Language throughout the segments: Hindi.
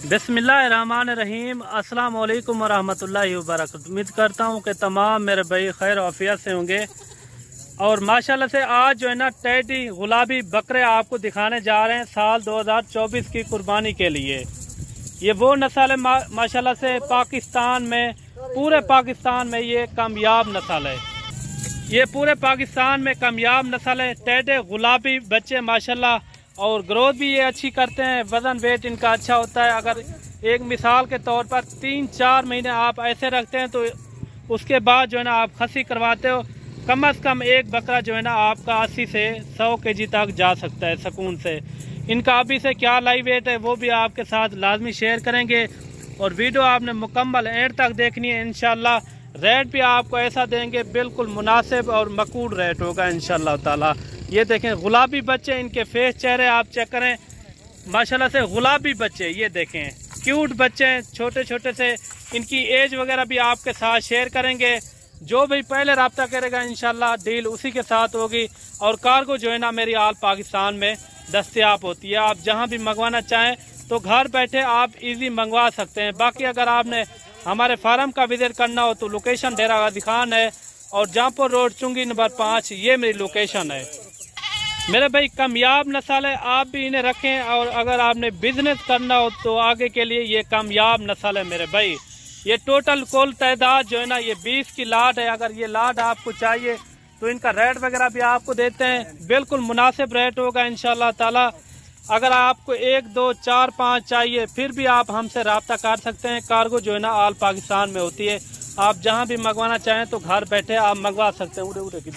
बिस्मिल्लाहिर्रहमानिर्रहीम। अस्सलाम वालेकुम वरहमतुल्लाहि वबरकातुहू। उम्मीद करता हूँ कि तमाम मेरे भाई खैर आफियत से होंगे। और माशाल्लाह से आज जो है ना टेडी गुलाबी बकरे आपको दिखाने जा रहे हैं साल 2024 की कुर्बानी के लिए। ये वो नस्ल है माशाल्लाह से पाकिस्तान में, पूरे पाकिस्तान में ये कामयाब नस्ल है। ये पूरे पाकिस्तान में कामयाब नस्ल है। टेडे गुलाबी बच्चे माशाल्लाह, और ग्रोथ भी ये अच्छी करते हैं। वज़न वेट इनका अच्छा होता है। अगर एक मिसाल के तौर पर 3-4 महीने आप ऐसे रखते हैं तो उसके बाद जो है ना आप खसी करवाते हो, कम से कम एक बकरा जो है ना आपका 80 से 100 kg तक जा सकता है सुकून से। इनका अभी से क्या लाइव वेट है वो भी आपके साथ लाजमी शेयर करेंगे। और वीडियो आपने मुकम्मल एंड तक देखनी है इंशाल्लाह। रेट भी आपको ऐसा देंगे बिल्कुल मुनासिब और मकबूल रेट होगा इंशाल्लाह ताला। ये देखें गुलाबी बच्चे, इनके फेस चेहरे आप चेक करें माशाल्लाह से। गुलाबी बच्चे ये देखें, क्यूट बच्चे हैं छोटे छोटे से। इनकी एज वगैरह भी आपके साथ शेयर करेंगे। जो भी पहले रब्ता करेगा इंशाल्लाह डील उसी के साथ होगी। और कार्गो जो है ना मेरी आल पाकिस्तान में दस्तयाब होती है। आप जहां भी मंगवाना चाहें तो घर बैठे आप इजी मंगवा सकते हैं। बाकी अगर आपने हमारे फार्म का विजिट करना हो तो लोकेशन डेरा गाजी खान है और जहाँपुर रोड चुंगी नंबर 5 ये मेरी लोकेशन है। मेरे भाई कामयाब नस्ल है, आप भी इन्हें रखें। और अगर आपने बिजनेस करना हो तो आगे के लिए ये कामयाब नस्ल है मेरे भाई। ये टोटल कुल तादाद जो है ना ये 20 की लाट है। अगर ये लाट आपको चाहिए तो इनका रेट वगैरह भी आपको देते हैं, बिल्कुल मुनासिब रेट होगा इंशाल्लाह ताला। अगर आपको 1, 2, 4, 5 चाहिए फिर भी आप हमसे रब्ता कर सकते हैं। कार्गो जो है ना आल पाकिस्तान में होती है। आप जहां भी मंगवाना चाहें तो घर बैठे आप मंगवा सकते हैं। उड़े की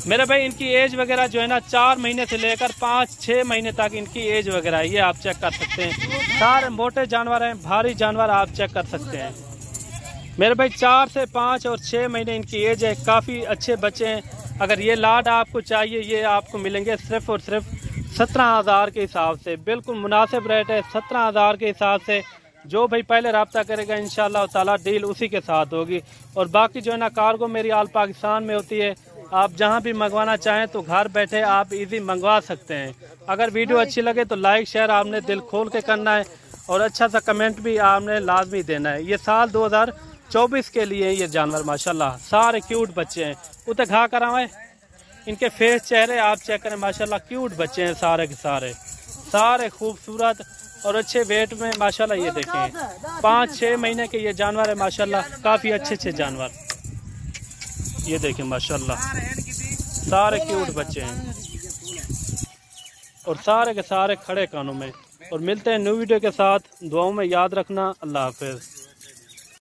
मेरे भाई इनकी एज वगैरह जो है ना 4 महीने से लेकर 5-6 महीने तक इनकी एज वगैरह है। ये आप चेक कर सकते हैं। सारे मोटे जानवर हैं, भारी जानवर आप चेक कर सकते हैं मेरे भाई। 4 से 5 और 6 महीने इनकी एज है। काफ़ी अच्छे बच्चे हैं। अगर ये लाट आपको चाहिए ये आपको मिलेंगे सिर्फ और सिर्फ 17,000 के हिसाब से। बिल्कुल मुनासिब रेट है 17,000 के हिसाब से। जो भाई पहले रब्ता करेगा इंशाल्लाह ताला डील उसी के साथ होगी। और बाकी जो है ना कार्गो मेरी आल पाकिस्तान में होती है। आप जहां भी मंगवाना चाहें तो घर बैठे आप इजी मंगवा सकते हैं। अगर वीडियो अच्छी लगे तो लाइक शेयर आपने दिल खोल के करना है और अच्छा सा कमेंट भी आपने लाजमी देना है। ये साल 2024 के लिए ये जानवर माशाल्लाह सारे क्यूट बच्चे हैं। उते घा करावे इनके फेस चेहरे आप चेक करें माशाल्लाह क्यूट बच्चे हैं सारे के सारे खूबसूरत और अच्छे वेट में माशाल्लाह। ये देखें 5-6 महीने के ये जानवर है माशाल्लाह, काफ़ी अच्छे जानवर। ये देखें माशाल्लाह सारे क्यूट बच्चे हैं और सारे के सारे खड़े कानों में। और मिलते हैं न्यू वीडियो के साथ। दुआओं में याद रखना। अल्लाह हाफिज़।